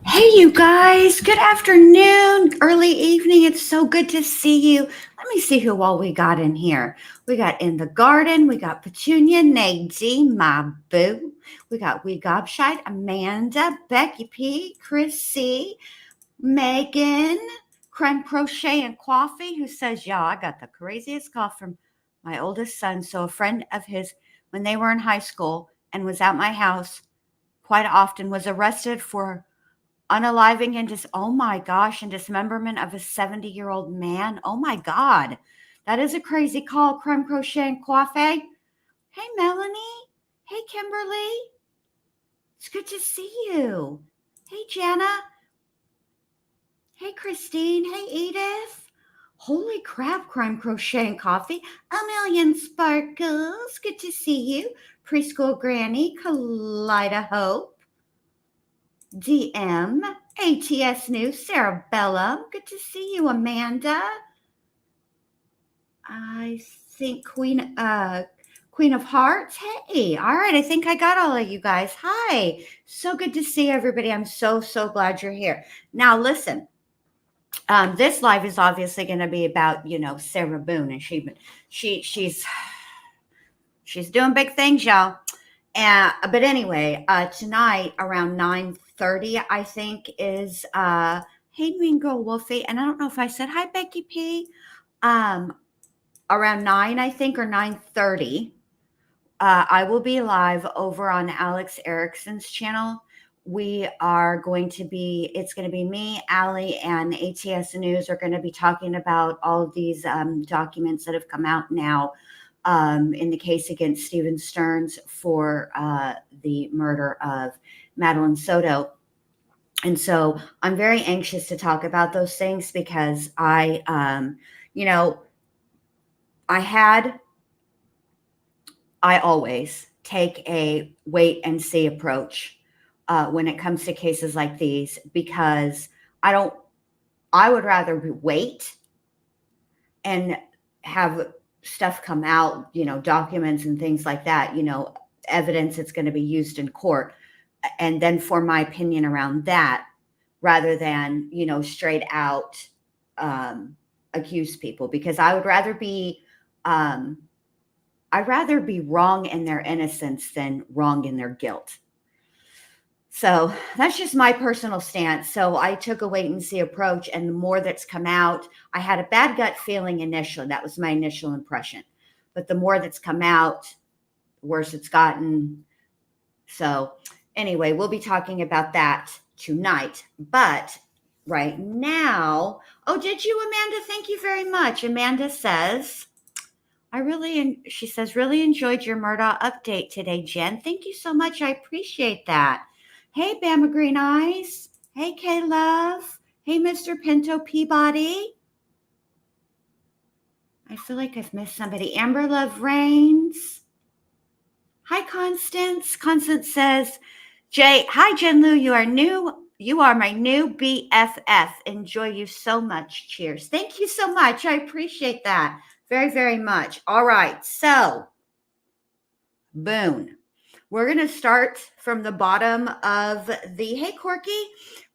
Hey, you guys. Good afternoon, early evening. It's so good to see you. Let me see who all we got in here. We got in the garden. We got Petunia, Nadine, my boo. We Gobshite, Amanda, Becky P, Chris C, Megan, Creme Crochet and Coffee, who says, "Yeah, I got the craziest cough from my oldest son." So a friend of his, when they were in high school and was at my house quite often, was arrested for unaliving and oh my gosh, and dismemberment of a 70-year-old man. Oh my God. That is a crazy call, Creme Crochet and Coffee. Hey, Melanie. Hey, Kimberly. It's good to see you. Hey, Jana. Hey, Christine. Hey, Edith. Holy crap, Creme Crochet and Coffee. A million sparkles. Good to see you. Preschool Granny, Kaleida Hope. DM, ATS News, Sarah Bella. Good to see you, Amanda. I think Queen of Hearts. Hey, all right. I think I got all of you guys. Hi. So good to see everybody. I'm so glad you're here. Now listen. This live is obviously going to be about Sarah Boone, and she's doing big things, y'all. But anyway, tonight around 9:30, I think is Hey Mean Girl Wolfie, and I don't know if I said hi Becky P. Around 9, I think, or 9:30, I will be live over on Alex Erickson's channel. It's going to be me, Allie, and ATS News are going to be talking about all of these documents that have come out now in the case against Stephen Stearns for the murder of Madeline Soto. And so I'm very anxious to talk about those things because I always take a wait and see approach when it comes to cases like these because I would rather wait and have stuff come out, documents and things like that, evidence that's going to be used in court, and then form my opinion around that rather than, straight out accuse people, because I'd rather be wrong in their innocence than wrong in their guilt. So that's just my personal stance. So I took a wait and see approach, and the more that's come out, I had a bad gut feeling initially. That was my initial impression. But the more that's come out, the worse it's gotten. So anyway, we'll be talking about that tonight. But right now, did you, Amanda? Thank you very much. Amanda says, she says, really enjoyed your Murdaugh update today, Jen. Thank you so much. I appreciate that. Hey, Bama Green Eyes. Hey, K Love. Hey, Mr. Pinto Peabody. I feel like I've missed somebody. Amber Love Reigns. Hi, Constance. Constance says, hi, Jen Lou. You are my new BFF. Enjoy you so much. Cheers. Thank you so much. I appreciate that very, very much. All right. So, Boone. We're going to start from the bottom of hey, Corky.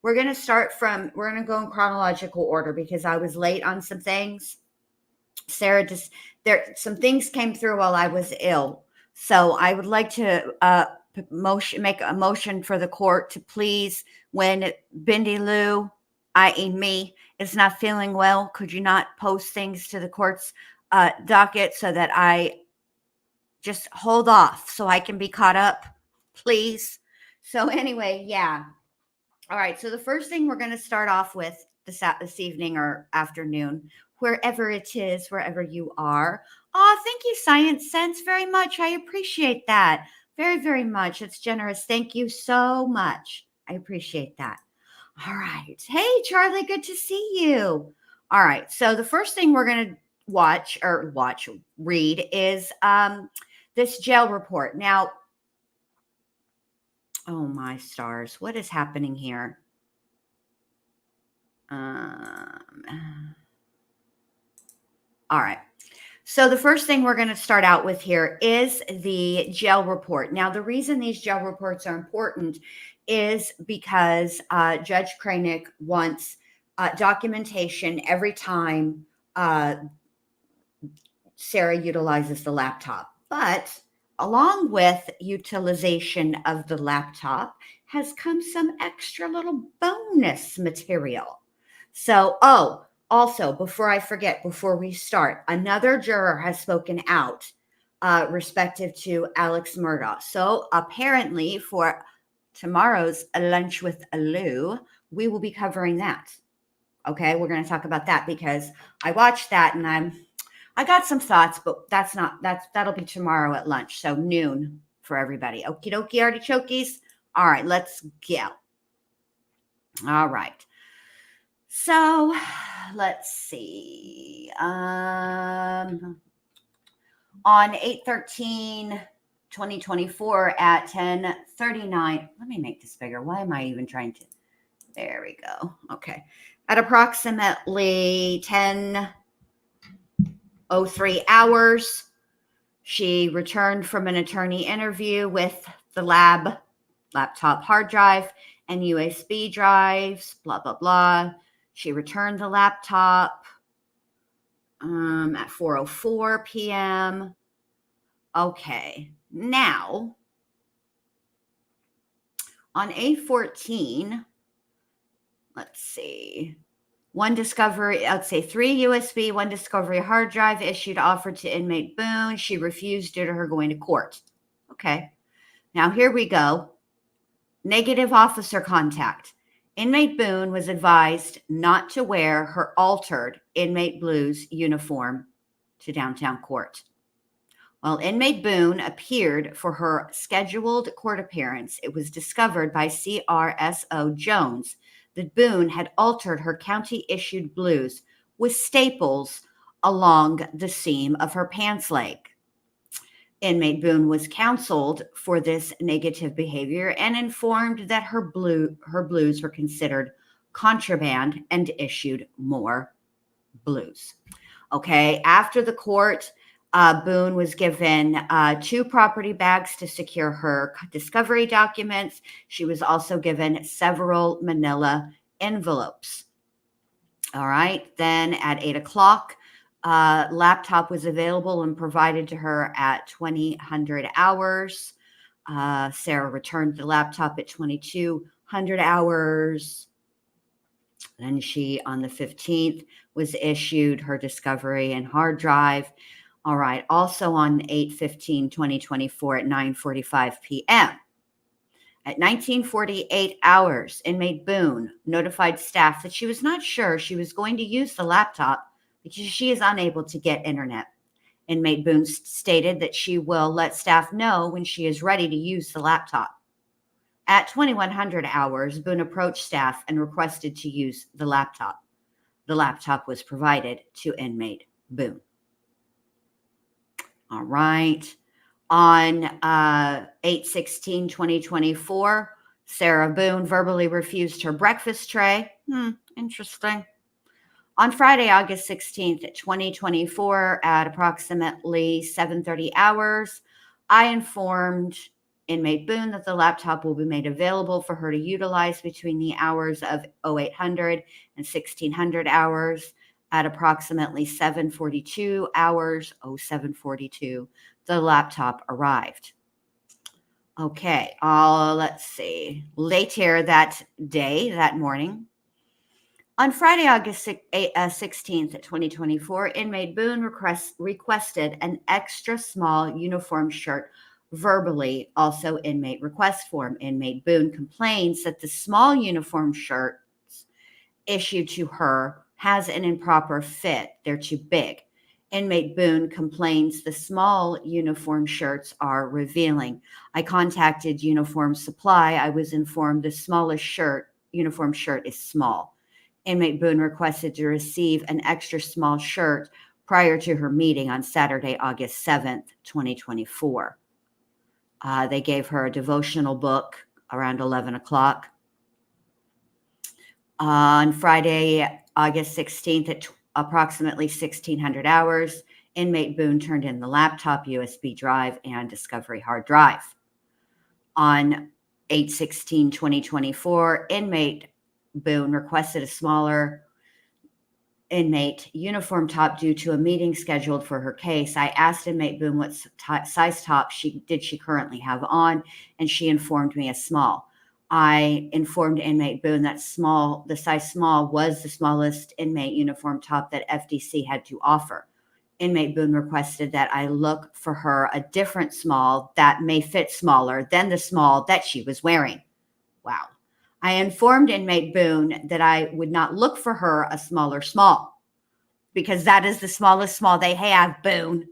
We're going to go in chronological order because I was late on some things. Some things came through while I was ill. So I would like to make a motion for the court to please, when Bindi Lou, i.e. me, is not feeling well, could you not post things to the court's docket so that I just hold off so I can be caught up, please? So anyway, yeah. All right. So the first thing we're going to start off with this evening or afternoon, wherever it is, wherever you are. Oh, thank you, Science Sense, very much. I appreciate that very, very much. It's generous. Thank you so much. I appreciate that. All right. Hey, Charlie, good to see you. All right. So the first thing we're going to read is this jail report. Now, oh my stars, what is happening here? All right. So the first thing we're going to start out with here is the jail report. Now, the reason these jail reports are important is because Judge Kranick wants documentation every time Sarah utilizes the laptop. But along with utilization of the laptop has come some extra little bonus material. So, also, before I forget, before we start, another juror has spoken out respective to Alex Murdaugh. So apparently for tomorrow's Lunch with Lou, we will be covering that. Okay, we're going to talk about that because I watched that and I got some thoughts, but that'll be tomorrow at lunch. So noon for everybody. Okie dokie, artichokes. All right, let's go. All right. So let's see. On 8/13/2024 at 10:39. Let me make this bigger. Why am I even trying to? There we go. Okay. At approximately 10:03 hours, she returned from an attorney interview with the laptop hard drive and USB drives, blah, blah, blah. She returned the laptop at 4:04 p.m. Okay. Now, on 8/14, let's see. One discovery, I'd say 3 USB, 1 discovery hard drive issued offered to inmate Boone. She refused due to her going to court. Okay. Now here we go. Negative officer contact. Inmate Boone was advised not to wear her altered Inmate Blues uniform to downtown court. While inmate Boone appeared for her scheduled court appearance, it was discovered by CRSO Jones that Boone had altered her county-issued blues with staples along the seam of her pants leg. Inmate Boone was counseled for this negative behavior and informed that her blues were considered contraband and issued more blues. Okay, after the court, Boone was given 2 property bags to secure her discovery documents. She was also given several manila envelopes. All right, then at 8 o'clock, laptop was available and provided to her at 2000 hours. Sarah returned the laptop at 2200 hours. Then she, on the 15th, was issued her discovery and hard drive. All right. Also on 8/15/2024 at 9:45 p.m. At 19:48 hours, inmate Boone notified staff that she was not sure she was going to use the laptop because she is unable to get internet. Inmate Boone stated that she will let staff know when she is ready to use the laptop. At 2100 hours, Boone approached staff and requested to use the laptop. The laptop was provided to inmate Boone. All right. On 8/16/2024, Sarah Boone verbally refused her breakfast tray. Interesting. On Friday, August 16th, 2024, at approximately 7:30 hours, I informed inmate Boone that the laptop will be made available for her to utilize between the hours of 0800 and 1600 hours. At approximately 7:42 hours, 07:42, the laptop arrived. Okay, let's see. Later that day, that morning, on Friday, August 16th, 2024, inmate Boone requested an extra small uniform shirt verbally, also inmate request form. Inmate Boone complains that the small uniform shirt issued to her has an improper fit. They're too big. Inmate Boone complains the small uniform shirts are revealing. I contacted Uniform Supply. I was informed the smallest uniform shirt is small. Inmate Boone requested to receive an extra small shirt prior to her meeting on Saturday, August 7th, 2024. They gave her a devotional book around 11 o'clock. On Friday, August 16th at approximately 1600 hours, Inmate Boone turned in the laptop, USB drive, and Discovery hard drive. On 8/16/2024, inmate Boone requested a smaller inmate uniform top due to a meeting scheduled for her case. I asked inmate Boone what size top she currently have on, and she informed me a small. I informed inmate Boone that the size small was the smallest inmate uniform top that FDC had to offer. Inmate Boone requested that I look for her a different small that may fit smaller than the small that she was wearing. Wow. I informed inmate Boone that I would not look for her a smaller small because that is the smallest small they have, Boone.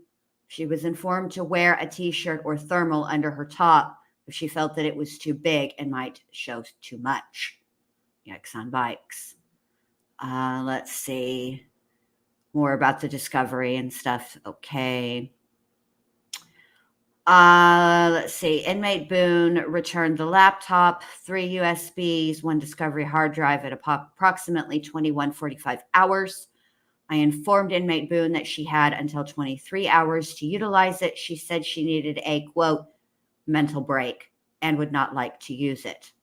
She was informed to wear a t-shirt or thermal under her top if she felt that it was too big and might show too much. Yikes on bikes. Let's see. More about the discovery and stuff. Okay. Let's see. Inmate Boone returned the laptop, 3 USBs, 1 Discovery hard drive at approximately 21:45 hours. I informed inmate Boone that she had until 23 hours to utilize it. She said she needed a, quote, mental break and would not like to use it.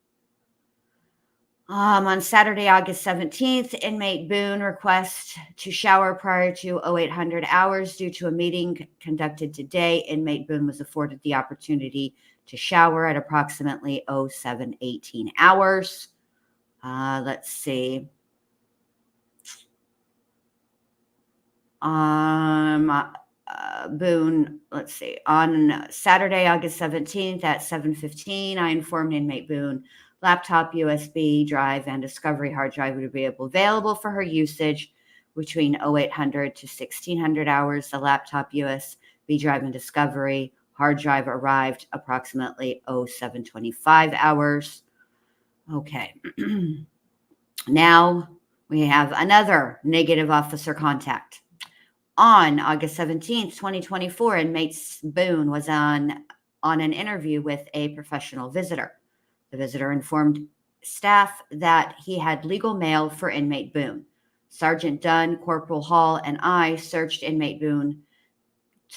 On Saturday, August 17th, inmate Boone requests to shower prior to 0800 hours due to a meeting conducted today. Inmate Boone was afforded the opportunity to shower at approximately 0718 hours. Let's see. Boone, let's see. On Saturday, August 17th at 7:15, I informed inmate Boone laptop, USB drive, and Discovery hard drive would be available for her usage between 0800 to 1600 hours. The laptop, USB drive, and Discovery hard drive arrived approximately 0725 hours. Okay. Now we have another negative officer contact. On August 17th, 2024, inmate Boone was on an interview with a professional visitor. The visitor informed staff that he had legal mail for inmate Boone. Sergeant Dunn, Corporal Hall, and I searched inmate Boone's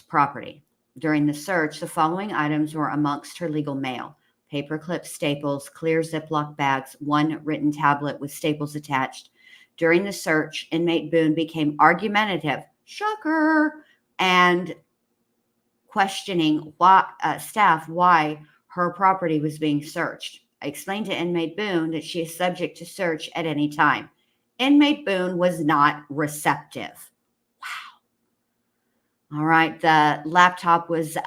property. During the search, the following items were amongst her legal mail: paper clips, staples, clear Ziploc bags, 1 written tablet with staples attached. During the search, inmate Boone became argumentative, shocker, and questioning staff why her property was being searched. I explained to inmate Boone that she is subject to search at any time. Inmate Boone was not receptive. Wow. All right. The laptop was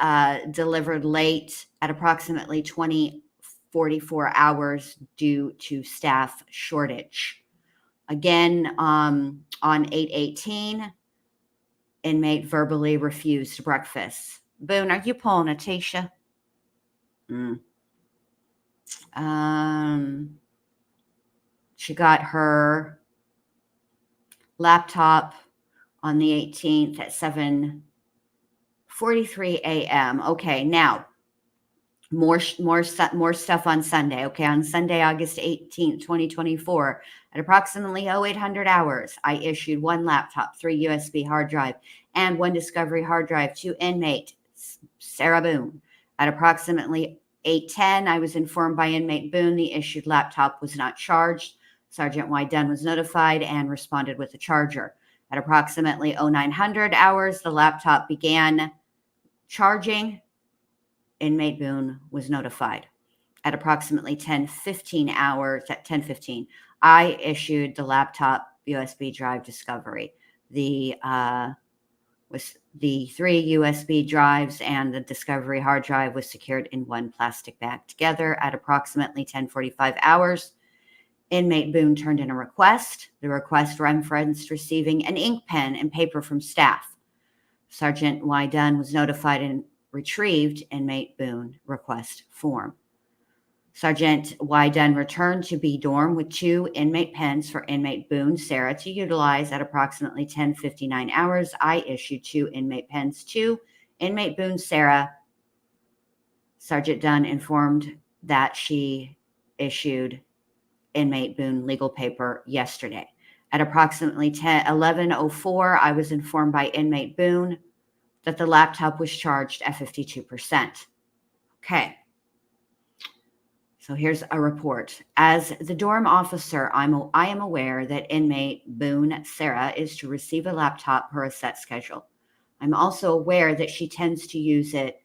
delivered late at approximately 20:44 hours due to staff shortage. Again, on 8/18, inmate verbally refused breakfast. Boone, are you pulling a Tisha? She got her laptop on the 18th at 7:43 a.m. Okay, now more stuff on Sunday. Okay, on Sunday, August 18th, 2024, at approximately 0800 hours, I issued 1 laptop, 3 USB hard drive, and 1 Discovery hard drive to inmate Sarah Boone. At approximately 8:10, I was informed by inmate Boone the issued laptop was not charged. Sergeant Y. Dunn was notified and responded with a charger. At approximately 0900 hours, the laptop began charging. Inmate Boone was notified. At approximately 10:15 hours, at 10:15, I issued the laptop USB drive Discovery. The 3 USB drives and the Discovery hard drive was secured in 1 plastic bag together. At approximately 10:45 hours, inmate Boone turned in a request. The request referenced receiving an ink pen and paper from staff. Sergeant Y. Dunn was notified and retrieved inmate Boone request form. Sergeant Y. Dunn returned to B dorm with 2 inmate pens for inmate Boone Sarah to utilize. At approximately 10:59 hours, I issued 2 inmate pens to inmate Boone Sarah. Sergeant Dunn informed that she issued inmate Boone legal paper yesterday. At approximately 11:04, I was informed by inmate Boone that the laptop was charged at 52%. Okay. So here's a report. As the dorm officer, I am aware that inmate Boone Sarah is to receive a laptop per a set schedule. I'm also aware that she tends to use it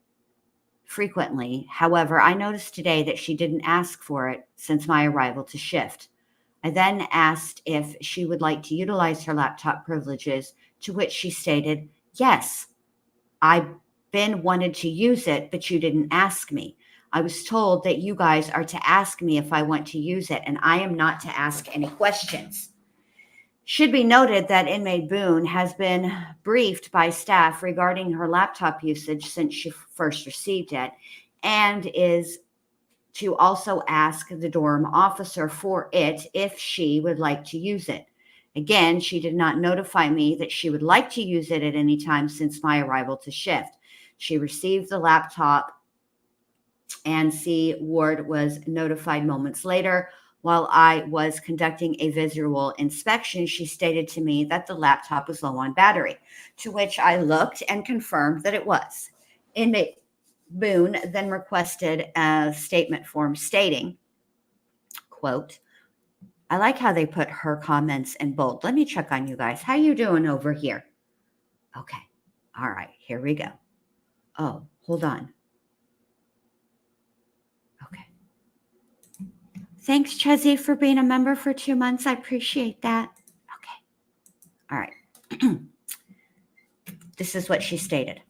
frequently. However, I noticed today that she didn't ask for it since my arrival to shift. I then asked if she would like to utilize her laptop privileges, to which she stated, "Yes, I've been wanted to use it, but you didn't ask me. I was told that you guys are to ask me if I want to use it, and I am not to ask any questions." Should be noted that inmate Boone has been briefed by staff regarding her laptop usage since she first received it, and is to also ask the dorm officer for it if she would like to use it. Again, she did not notify me that she would like to use it at any time since my arrival to shift. She received the laptop, and C. Ward was notified moments later. While I was conducting a visual inspection, she stated to me that the laptop was low on battery, to which I looked and confirmed that it was. Inmate Boone then requested a statement form stating, quote, I like how they put her comments in bold. Let me check on you guys. How you doing over here? Okay. All right. Here we go. Oh, hold on. Okay. Thanks, Chezzy, for being a member for 2 months. I appreciate that. Okay. All right. This is what she stated.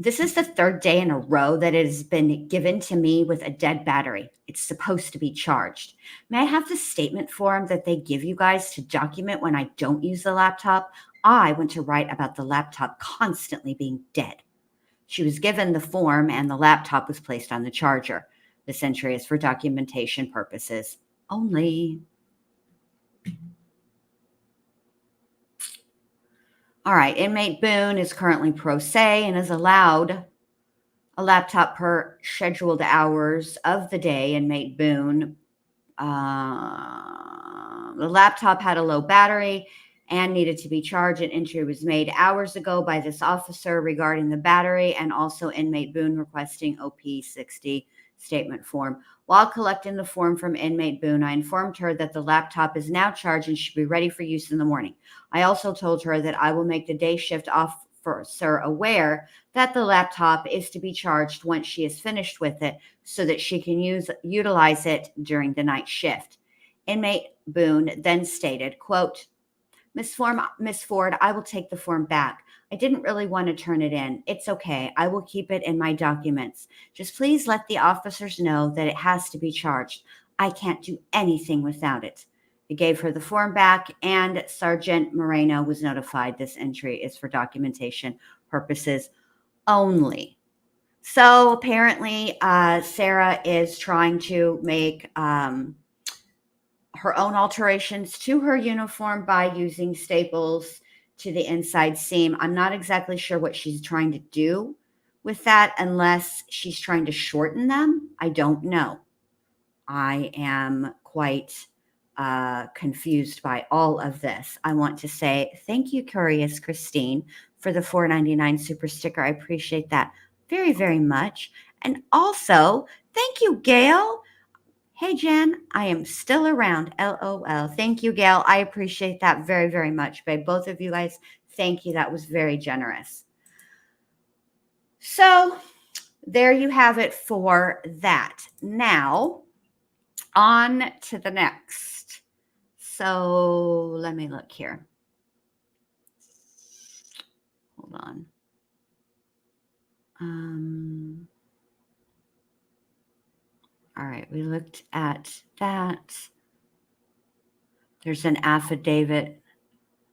This is the third day in a row that it has been given to me with a dead battery. It's supposed to be charged. May I have the statement form that they give you guys to document when I don't use the laptop? I want to write about the laptop constantly being dead. She was given the form and the laptop was placed on the charger. This entry is for documentation purposes only. All right, inmate Boone is currently pro se and is allowed a laptop per scheduled hours of the day. Inmate Boone, the laptop had a low battery and needed to be charged. An entry was made hours ago by this officer regarding the battery, and also inmate Boone requesting OP60 statement form. While collecting the form from inmate Boone, I informed her that the laptop is now charged and should be ready for use in the morning. I also told her that I will make the day shift officer aware that the laptop is to be charged once she is finished with it so that she can utilize it during the night shift. Inmate Boone then stated, quote, Miss Ford, I will take the form back. I didn't really want to turn it in. It's okay. I will keep it in my documents. Just please let the officers know that it has to be charged. I can't do anything without it. I gave her the form back, and Sergeant Moreno was notified. This entry is for documentation purposes only. So apparently, Sarah is trying to make her own alterations to her uniform by using staples to the inside seam. I'm not exactly sure what she's trying to do with that, unless she's trying to shorten them. I don't know. I am quite confused by all of this. I want to say thank you, Curious Christine, for the $4.99 super sticker. I appreciate that very, very much. And also, thank you, Gail. Hey, Jen, I am still around. LOL. Thank you, Gail. I appreciate that very, very much, babe. Both of you guys, thank you. That was very generous. So there you have it for that. Now, on to the next. So let me look here. Hold on. All right, we looked at that. There's an affidavit.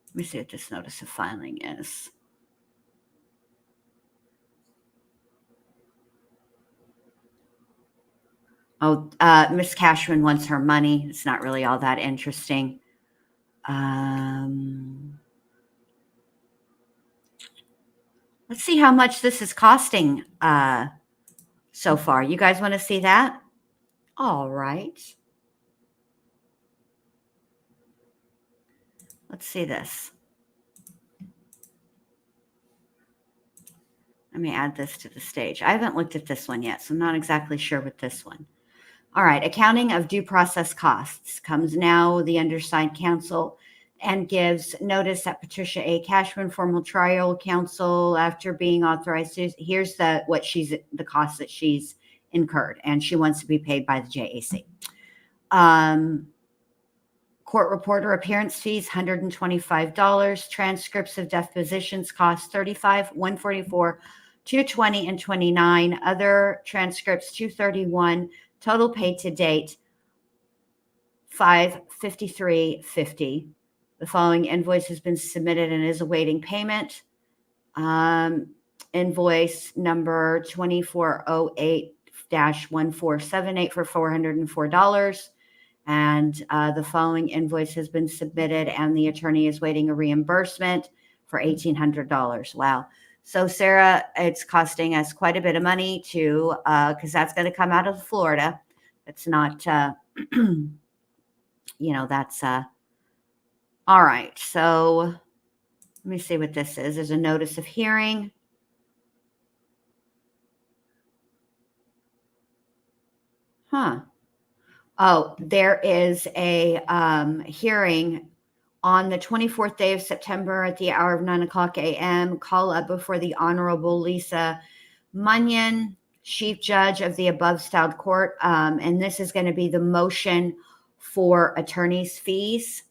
Let me see what this notice of filing is. Oh, Miss Cashman wants her money. It's not really all that interesting. Let's see how much this is costing so far. You guys want to see that? All right. Let's see this. Let me add this to the stage. I haven't looked at this one yet, so I'm not exactly sure with this one. All right, accounting of due process costs comes now the undersigned counsel and gives notice that Patricia A. Cashman, formal trial counsel, after being authorized, here's the cost that she's incurred, and she wants to be paid by the JAC. Court reporter appearance fees, $125. Transcripts of depositions cost $35, $144, $220, and $29. Other transcripts, $231. Total paid to date, $553.50. The following invoice has been submitted and is awaiting payment. Invoice number 2408-1478 for $404. And the following invoice has been submitted, and the attorney is waiting a reimbursement for $1,800. Wow. So, Sarah, it's costing us quite a bit of money to, because that's going to come out of Florida. It's not, that's, all right. So, let me see what this is. There's a notice of hearing. Oh, there is a hearing on the 24th day of September at the hour of 9:00 a.m. Call up before the Honorable Lisa Munyon, Chief Judge of the above styled court. And this is going to be the motion for attorney's fees.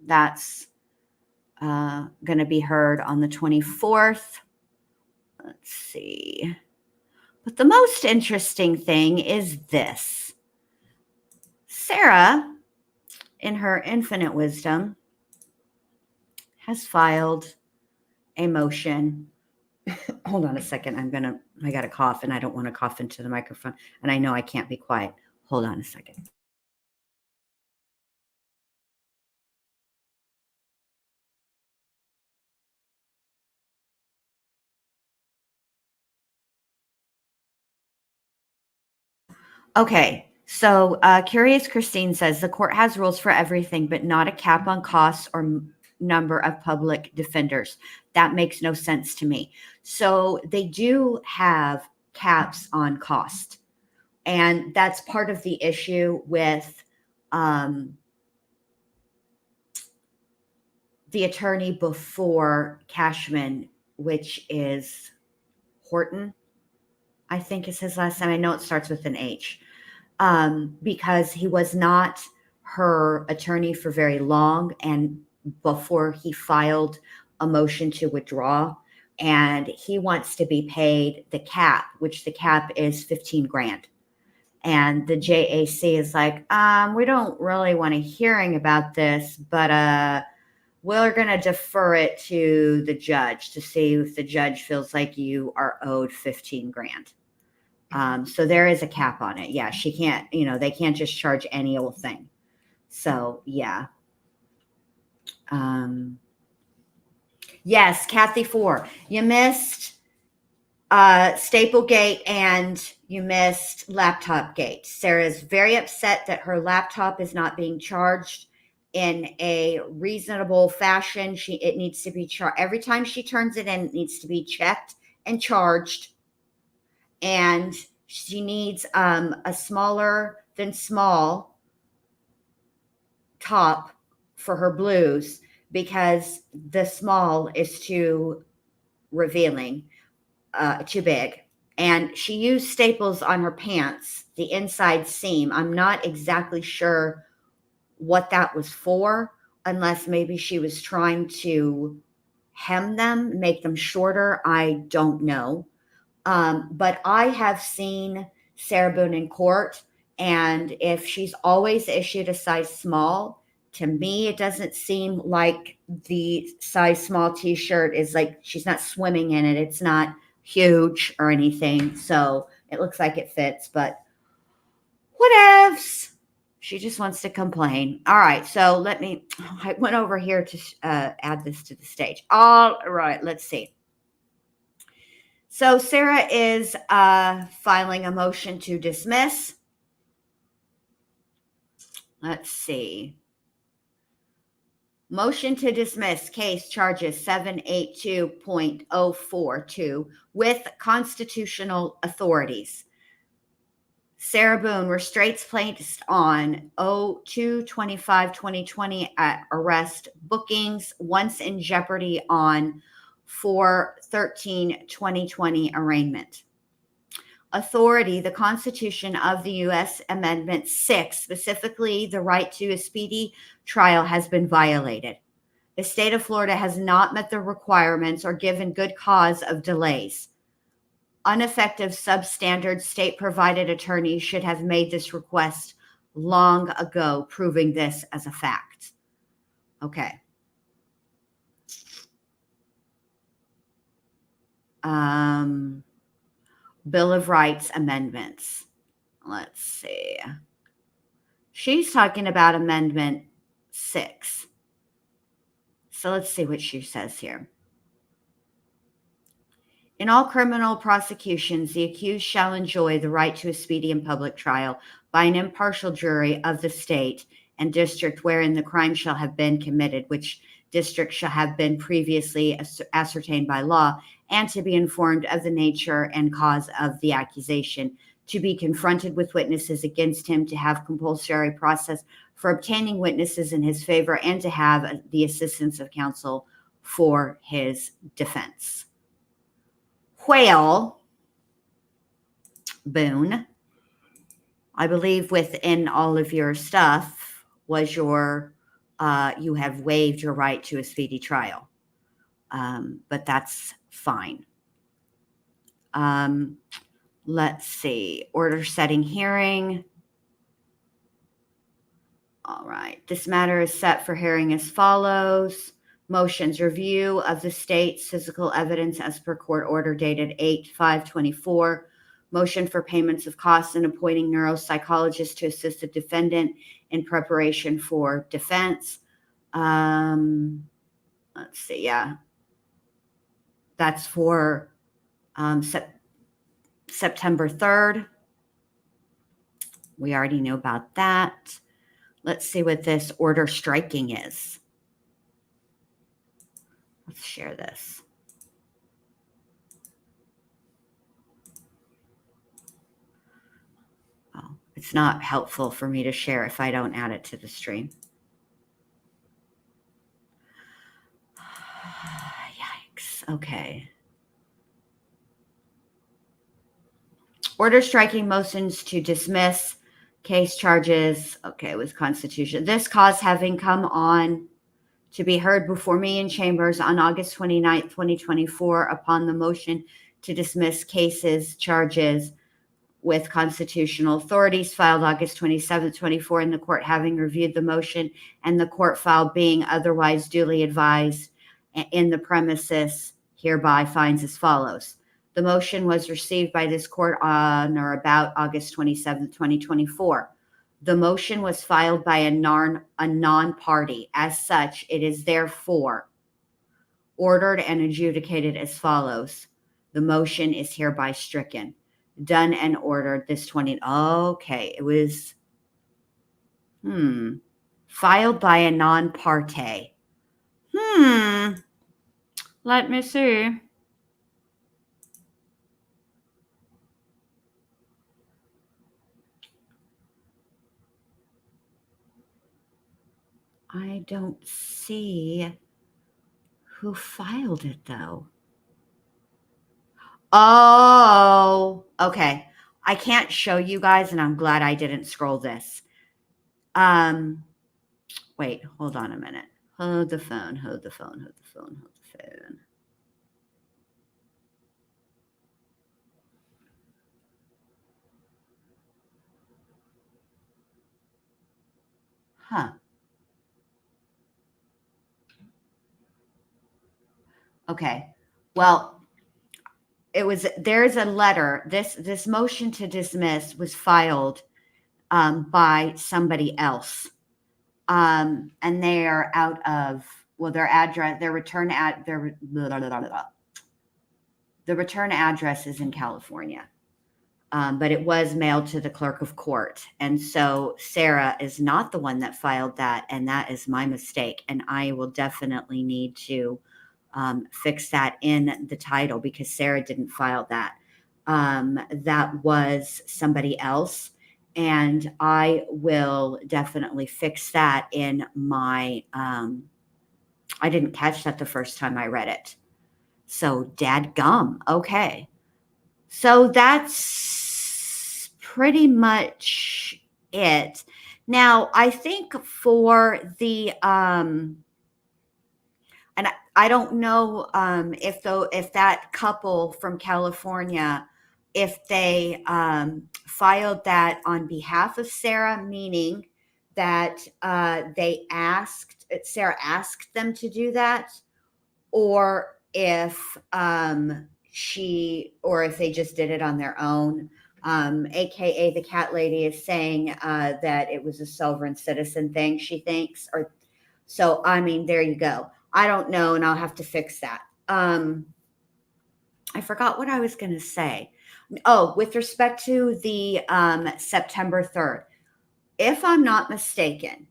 That's going to be heard on the 24th. Let's see. But the most interesting thing is this. Sarah, in her infinite wisdom, has filed a motion. Hold on a second. I got a cough and I don't want to cough into the microphone. And I know I can't be quiet. Hold on a second. Okay. So Curious Christine says the court has rules for everything, but not a cap on costs or number of public defenders. That makes no sense to me. So they do have caps on cost. And that's part of the issue with the attorney before Cashman, which is Horton, I think is his last name. I know it starts with an H. Because he was not her attorney for very long, and before he filed a motion to withdraw, and he wants to be paid the cap, which the cap is $15,000. And the JAC is like, we don't really want a hearing about this, but we're going to defer it to the judge to see if the judge feels like you are owed $15,000. So there is a cap on it. Yeah, she can't, they can't just charge any old thing. So yeah. Yes, Kathy 4, you missed Staplegate and you missed Laptop Gate. Sarah's very upset that her laptop is not being charged in a reasonable fashion. It needs to be charged. Every time she turns it in, it needs to be checked and charged. And she needs a smaller than small top for her blues because the small is too revealing, too big. And she used staples on her pants, the inside seam. I'm not exactly sure what that was for, unless maybe she was trying to hem them, make them shorter. I don't know. But I have seen Sarah Boone in court, and if she's always issued a size small, to me, it doesn't seem like the size small t-shirt is like she's not swimming in it. It's not huge or anything. So it looks like it fits, but whatevs. She just wants to complain. All right. So I went over here to add this to the stage. All right. Let's see. So Sarah is filing a motion to dismiss. Let's see. Motion to dismiss case charges 782.042 with constitutional authorities. Sarah Boone restraints placed on 02/25/2020 at arrest bookings once in jeopardy on 4/13/2020 arraignment. Authority, the Constitution of the U.S. Amendment 6, specifically the right to a speedy trial, has been violated. The state of Florida has not met the requirements or given good cause of delays. Ineffective substandard state-provided attorneys should have made this request long ago, proving this as a fact. Okay. Bill of Rights amendments. Let's see. She's talking about Amendment 6. So let's see what she says here. In all criminal prosecutions, the accused shall enjoy the right to a speedy and public trial by an impartial jury of the state and district wherein the crime shall have been committed, which district shall have been previously ascertained by law, and to be informed of the nature and cause of the accusation, to be confronted with witnesses against him, to have compulsory process for obtaining witnesses in his favor, and to have the assistance of counsel for his defense. Whale, Boone, I believe within all of your stuff was your, you have waived your right to a speedy trial. But that's fine. Let's see. Order setting hearing. All right. This matter is set for hearing as follows. Motions: review of the state's physical evidence as per court order dated 8/5/24. Motion for payments of costs and appointing neuropsychologists to assist the defendant in preparation for defense. Let's see. Yeah. That's for September 3rd. We already know about that. Let's see what this order striking is. Let's share this. Oh, it's not helpful for me to share if I don't add it to the stream. Yikes. Okay. Order striking motions to dismiss case charges, okay, with Constitution. This cause having come on to be heard before me in chambers on August 29th, 2024, upon the motion to dismiss cases, charges with constitutional authorities filed August 27th, 24, in the court having reviewed the motion and the court file being otherwise duly advised in the premises hereby finds as follows. The motion was received by this court on or about August 27th, 2024. The motion was filed by a non-party. As such, it is therefore ordered and adjudicated as follows. The motion is hereby stricken. Done and ordered this 20. Okay, it was filed by a non-parte. Let me see. I don't see who filed it, though. Oh, okay. I can't show you guys, and I'm glad I didn't scroll this. Wait, hold on a minute. Hold the phone. Huh. Okay. Well, there's a letter. This motion to dismiss was filed by somebody else. And they are out of, well, the return address is in California. but it was mailed to the clerk of court. And so Sarah is not the one that filed that, and that is my mistake. And I will definitely need to fix that in the title because Sarah didn't file that. That was somebody else. And I will definitely fix that in my, I didn't catch that the first time I read it. So dadgum. Okay. So that's pretty much it. Now, I think for the, and I don't know if that couple from California, if they filed that on behalf of Sarah, meaning that Sarah asked them to do that, or if or if they just did it on their own. AKA the cat lady is saying that it was a sovereign citizen thing, she thinks. Or so, I mean, there you go. I don't know, and I'll have to fix that. I forgot what I was going to say. Oh, with respect to the September 3rd, if I'm not mistaken,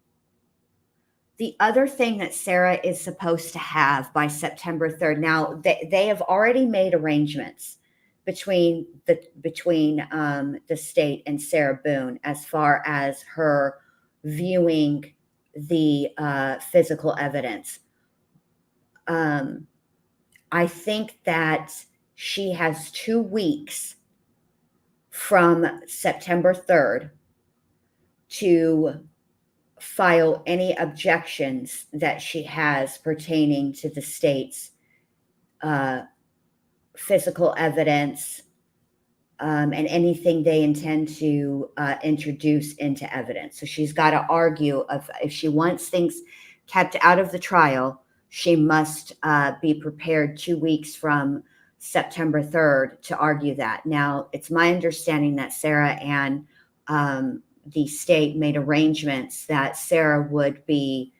the other thing that Sarah is supposed to have by September 3rd, now they have already made arrangements between the state and Sarah Boone as far as her viewing the physical evidence. I think that she has 2 weeks from September 3rd to file any objections that she has pertaining to the state's physical evidence and anything they intend to introduce into evidence. So she's got to argue if she wants things kept out of the trial, she must be prepared 2 weeks from September 3rd to argue that. Now, it's my understanding that Sarah and the state made arrangements that Sarah would be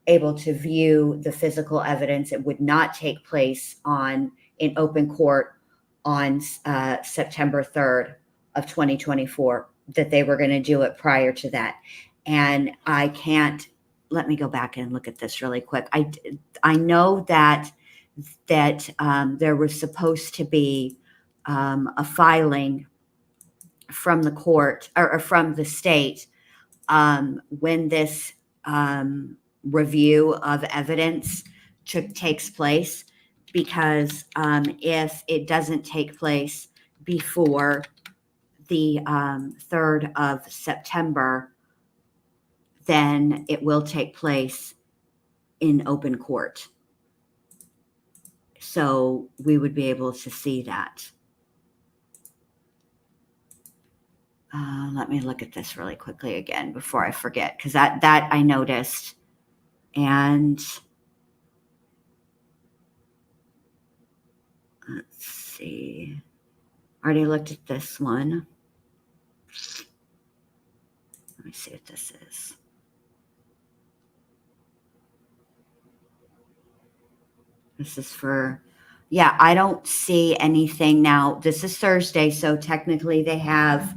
able to view the physical evidence. It would not take place in open court on September 3rd of 2024, that they were going to do it prior to that. And I can't, let me go back and look at this really quick. I know that there was supposed to be a filing from the court or from the state when this review of evidence takes place, because if it doesn't take place before the 3rd of September, then it will take place in open court. So we would be able to see that. Let me look at this really quickly again before I forget, because that I noticed. And let's see. I already looked at this one. Let me see what this is. This is for, yeah, I don't see anything now. This is Thursday, so technically they have,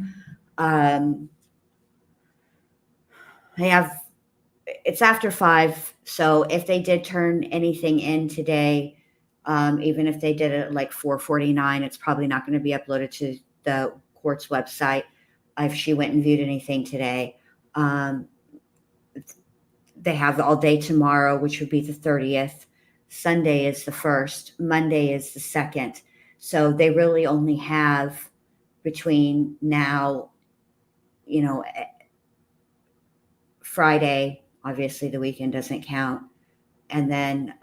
it's after 5. So if they did turn anything in today, even if they did it at like 4:49, it's probably not going to be uploaded to the court's website. If she went and viewed anything today, they have all day tomorrow, which would be the 30th. Sunday is the 1st. Monday is the 2nd. So they really only have between now, Friday, obviously the weekend doesn't count, and then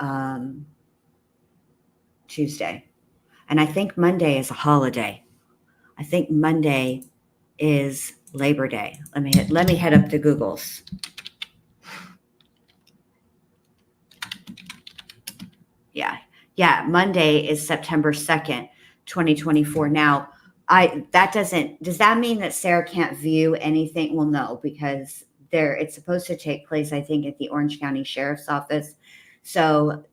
Tuesday. And I think Monday is a holiday. I think Monday is Labor Day. Let me head up to Google's. Yeah, Monday is September 2nd, 2024. Now, does that mean that Sarah can't view anything? Well, no, because it's supposed to take place, I think, at the Orange County Sheriff's Office. So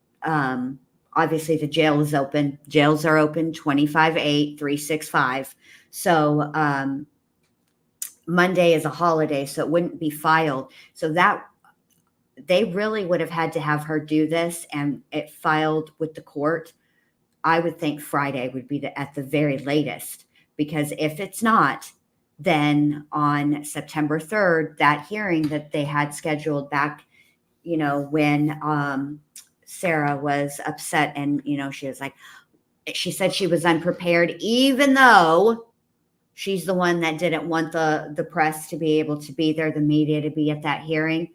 obviously the jail is open. Jails are open 25/8, 365. So Monday is a holiday, so it wouldn't be filed. So that they really would have had to have her do this and it filed with the court. I would think Friday would be at the very latest, because if it's not, then on September 3rd, that hearing that they had scheduled back, when Sarah was upset and, she was like, she said she was unprepared, even though she's the one that didn't want the press to be able to be there, the media to be at that hearing.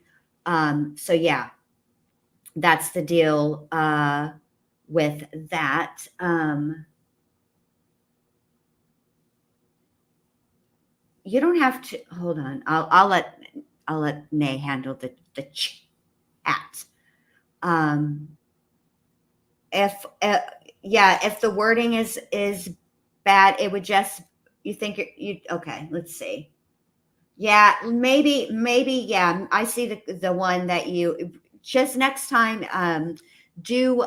So yeah, that's the deal with that. You don't have to hold on. I'll let Nay handle the chat. If yeah, if the wording is bad, it would just, you think you okay, let's see. Yeah, maybe, yeah. I see the one that you just next time do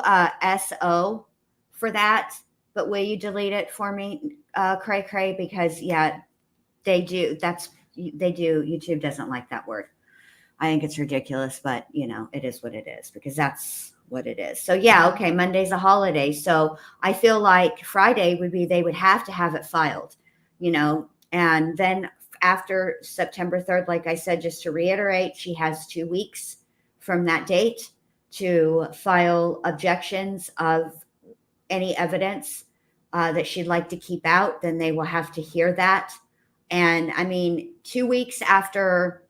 SO for that, but will you delete it for me, Cray Cray? Because yeah, they do. They do. YouTube doesn't like that word. I think it's ridiculous, but it is what it is, because that's what it is. So yeah, okay, Monday's a holiday. So I feel like Friday would be, they would have to have it filed, and then after September 3rd, like I said, just to reiterate, she has 2 weeks from that date to file objections of any evidence that she'd like to keep out. Then they will have to hear that. And I mean, 2 weeks after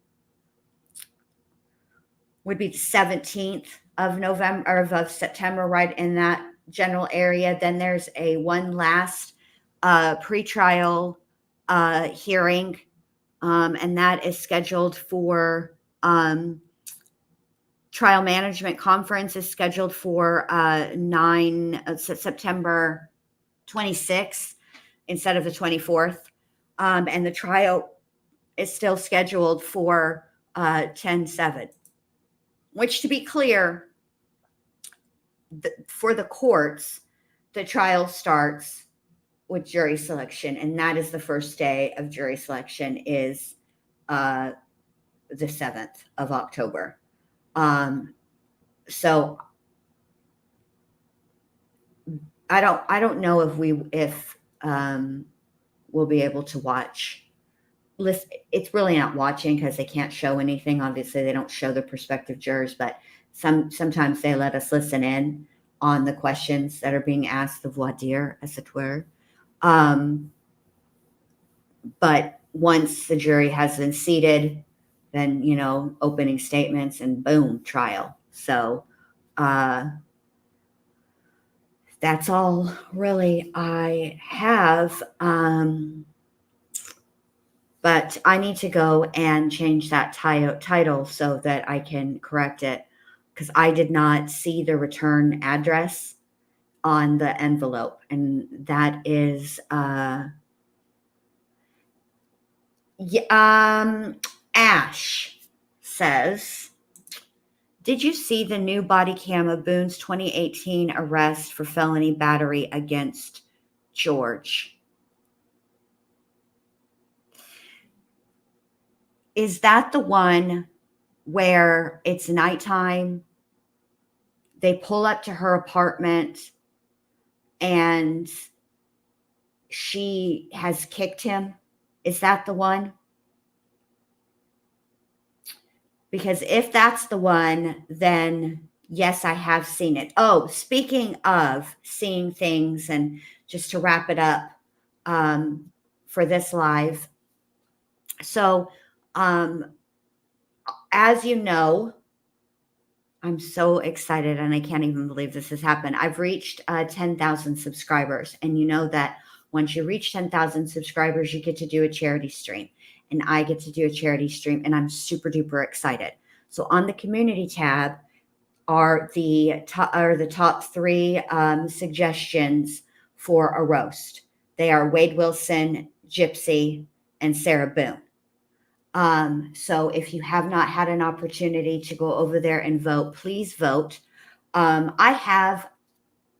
would be the 17th of November, or of September, right in that general area. Then there's a one last pretrial hearing, and that is scheduled for trial management conference is scheduled for September 26th instead of the 24th, and the trial is still scheduled for 10/7. Which, to be clear, for the courts, the trial starts with jury selection, and that is the first day of jury selection is the 7th of October. So I don't know if we'll be able to watch. It's really not watching because they can't show anything. Obviously, they don't show the prospective jurors, but sometimes they let us listen in on the questions that are being asked, the voir dire, as it were. But once the jury has been seated, then, opening statements and boom, trial. So that's all really I have. But I need to go and change that title so that I can correct it, because I did not see the return address on the envelope. And that is Ash says, did you see the new body cam of Boone's 2018 arrest for felony battery against George? Is that the one where it's nighttime? They pull up to her apartment and she has kicked him. Is that the one? Because if that's the one, then yes, I have seen it. Oh, speaking of seeing things, and just to wrap it up for this live. So, as you know, I'm so excited and I can't even believe this has happened. I've reached 10,000 subscribers, and you know that once you reach 10,000 subscribers, you get to do a charity stream, and I get to do a charity stream, and I'm super duper excited. So on the community tab are the top 3 suggestions for a roast. They are Wade Wilson, Gypsy, and Sarah Boone. So if you have not had an opportunity to go over there and vote, please vote. I have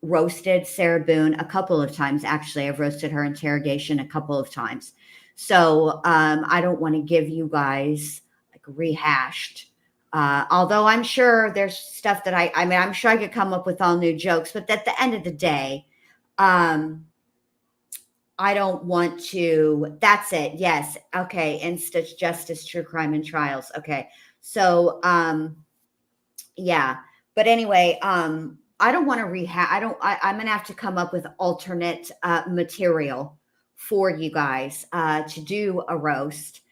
roasted Sarah Boone a couple of times. Actually, I've roasted her interrogation a couple of times. So I don't want to give you guys like rehashed. Although I'm sure there's stuff that I mean, I'm sure I could come up with all new jokes, but at the end of the day, um, I don't want to. That's it. Yes. Okay. Instant justice, true crime and trials. Okay. So, yeah. But anyway, I don't want to I'm going to have to come up with alternate material for you guys to do a roast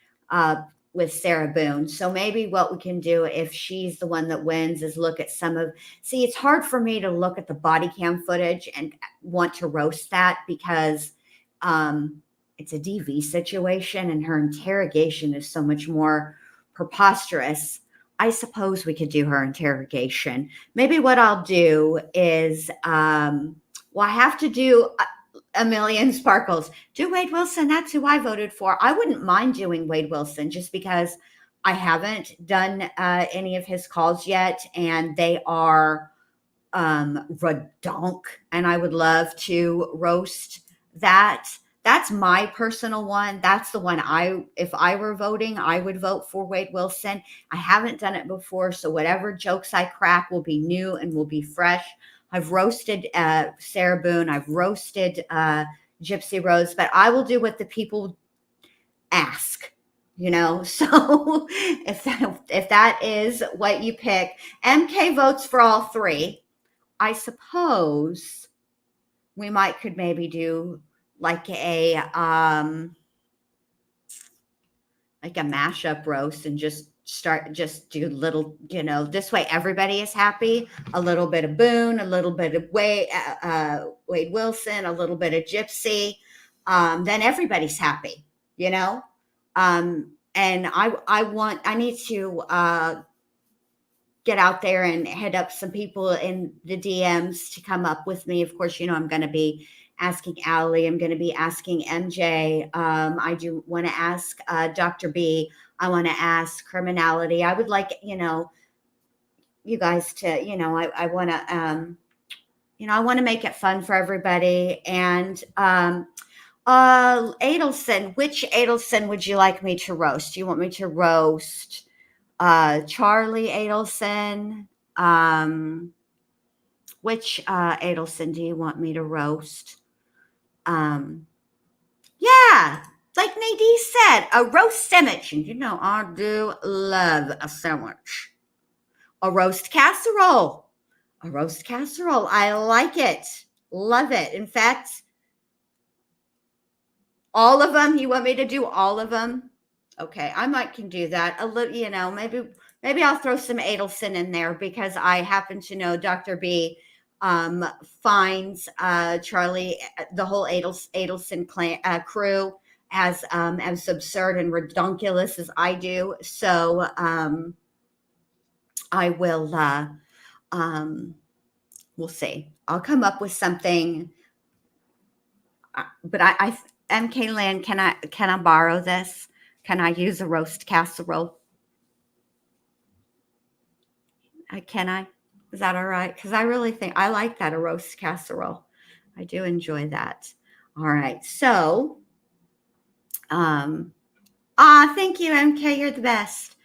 with Sarah Boone. So maybe what we can do if she's the one that wins is look at see, it's hard for me to look at the body cam footage and want to roast that because it's a DV situation and her interrogation is so much more preposterous. I suppose we could do her interrogation. Maybe what I'll do is, well, I have to do a million sparkles. Do Wade Wilson. That's who I voted for. I wouldn't mind doing Wade Wilson just because I haven't done any of his calls yet, and they are redonk, and I would love to roast that. That's my personal one. That's the one if I were voting, I would vote for Wade Wilson. I haven't done it before, so whatever jokes I crack will be new and will be fresh. I've roasted Sarah Boone. I've roasted Gypsy Rose, but I will do what the people ask. So if that is what you pick, MK votes for all three. I suppose we could maybe do like a mashup roast and just do little, this way everybody is happy. A little bit of Boone, a little bit of Wade Wilson, a little bit of Gypsy. Then everybody's happy, and I need to get out there and hit up some people in the DMs to come up with me. Of course, I'm going to be asking Allie. I'm going to be asking MJ. I do want to ask Dr. B. I want to ask Criminality. I would like, you guys to, I want to, I want to make it fun for everybody. And Adelson, which Adelson would you like me to roast? Do you want me to roast Charlie Adelson? Which Adelson do you want me to roast? Yeah, like Nadine said, a roast sandwich. And I do love a sandwich. A roast casserole. A roast casserole. I like it. Love it. In fact, all of them. You want me to do all of them? Okay, I can do that. A little, maybe I'll throw some Adelson in there because I happen to know Dr. B finds Charlie, the whole Adelson crew as absurd and redonkulous as I do. So I will. We'll see. I'll come up with something. But MK Land, can I borrow this? Can I use a roast casserole? Can I? Is that all right? Because I really think I like that, a roast casserole. I do enjoy that. All right. So, thank you, MK. You're the best.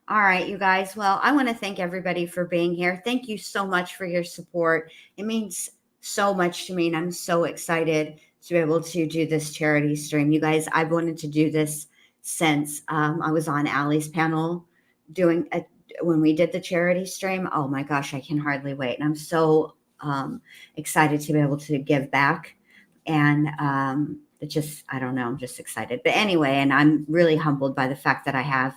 All right, you guys. Well, I want to thank everybody for being here. Thank you so much for your support. It means so much to me, and I'm so excited to be able to do this charity stream. You guys, I've wanted to do this since I was on Allie's panel when we did the charity stream. Oh my gosh, I can hardly wait. And I'm so excited to be able to give back. And I don't know, I'm just excited. But anyway, and I'm really humbled by the fact that I have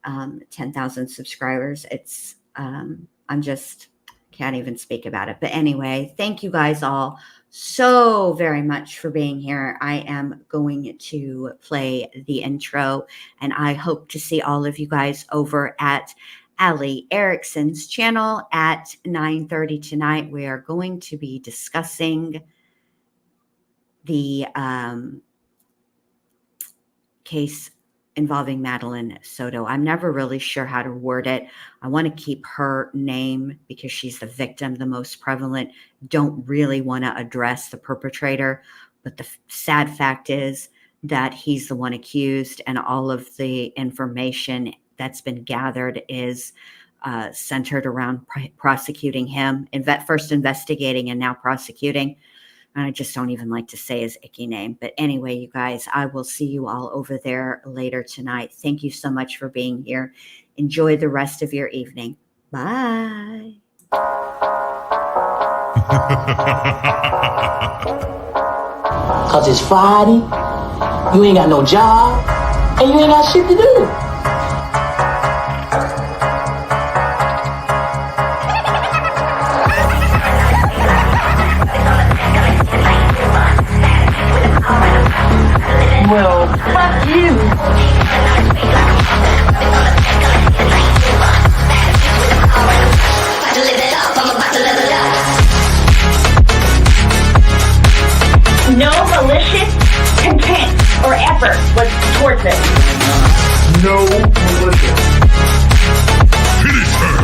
10,000 subscribers. It's, I'm just can't even speak about it. But anyway, thank you guys all so very much for being here. I am going to play the intro, and I hope to see all of you guys over at Allie Erickson's channel at 9:30 tonight. We are going to be discussing the case involving Madeline Soto. I'm never really sure how to word it. I want to keep her name because she's the victim, the most prevalent. Don't really want to address the perpetrator. But the sad fact is that he's the one accused, and all of the information that's been gathered is centered around prosecuting him, first investigating and now prosecuting. And I just don't even like to say his icky name. But anyway, you guys, I will see you all over there later tonight. Thank you so much for being here. Enjoy the rest of your evening. Bye. Cause it's Friday, you ain't got no job, and you ain't got shit to do. Well, fuck you. No malicious content or effort was towards it. No malicious. Finish her.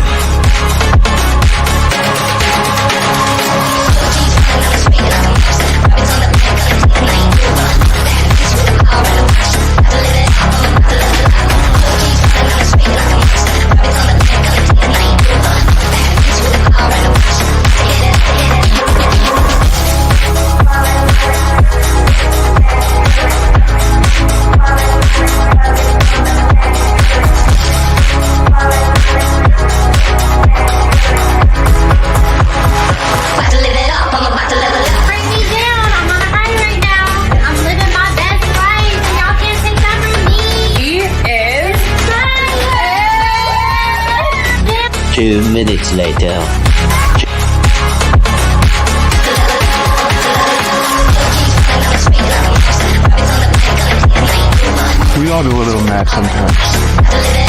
Two minutes later. We all do a little mad sometimes.